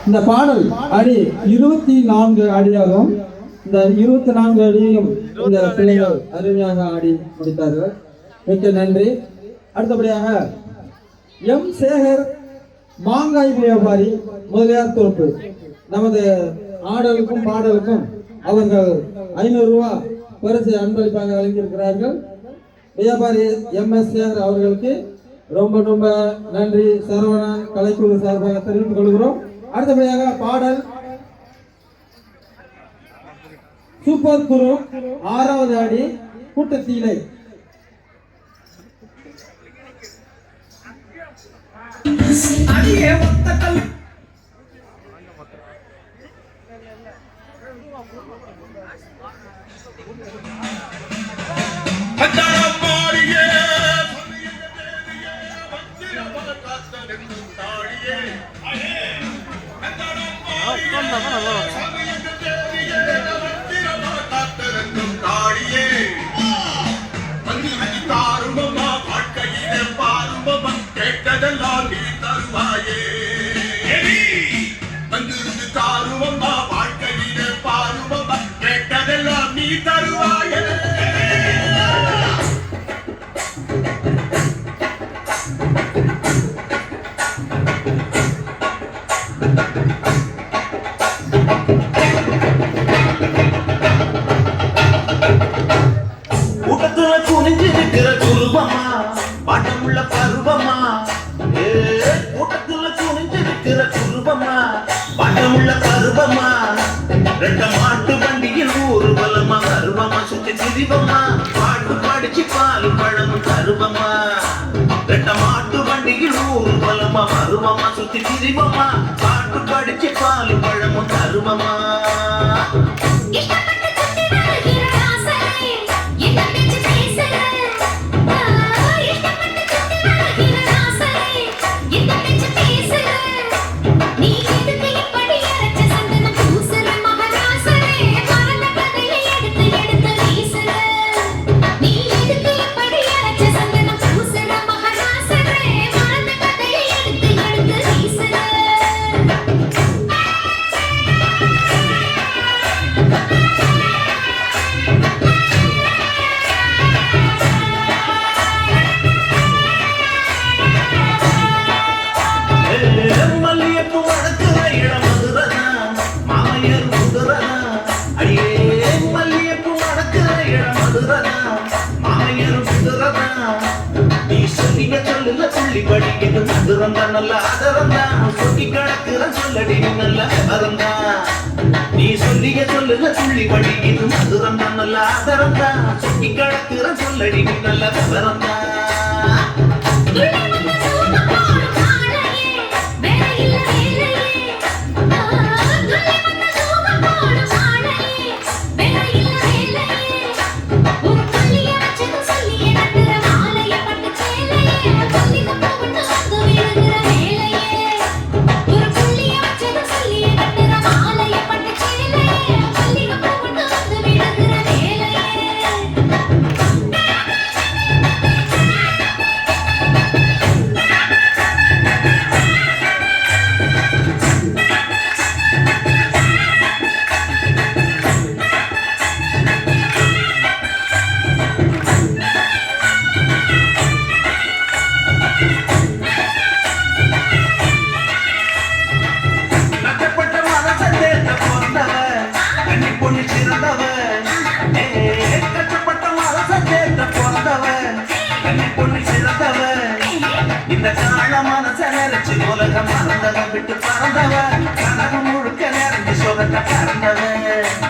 இந்த பாடல் அடி 24 அடியாகும். இந்த 24 அடியும் இந்த பிள்ளைகள் அருமையாக ஆடி முடித்தார்கள். மிக்க நன்றி. அடுத்தபடியாக எம் சேகர் மாங்காய் வியாபாரி முதலியார் தோப்பு நமது ஆடலுக்கும் பாடலுக்கும் அவர்கள் 500 ரூபாய் பரிசு அன்பளிப்பாக வழங்கியிருக்கிறார்கள். வியாபாரி எம் எஸ் சேகர் அவர்களுக்கு ரொம்ப ரொம்ப நன்றி சரவணன் கலைக்குழு சார்பாக தெரிவித்துக் கொள்கிறோம். அடுத்தபடியாக பாடல் சூப்பர் குரு 6வது அடி கூட்டத்தீலை. மாட்டு வண்டியில் ஊர்வலமா கருவமா சுத்தி திரிவமா பாட்டு படிச்சு பால் பழமும் கருவமா ரெட்ட மாட்டு வண்டியில் ஊர்வலமா கருவமா சுத்தி திரிவமா பாட்டு படிச்சு பால் பழமும் கருவமா நல்ல ஆதரந்தான் சொல்லி கிடக்குறன் சொல்லடி நல்ல மறந்தான் நீ சொல்லிய சொல்லுல துள்ளி படி இது மதுரம் நல்ல ஆதரந்தான் சொல்லி கிடக்குறன் சொல்லடி நல்ல மறந்தான் இந்த கால மனச நினைச்சு உலகம் மறந்தவன் விட்டு பறந்தவன் கனவு முழுக்க நிறைஞ்சு சொகத்தை பறந்தவன்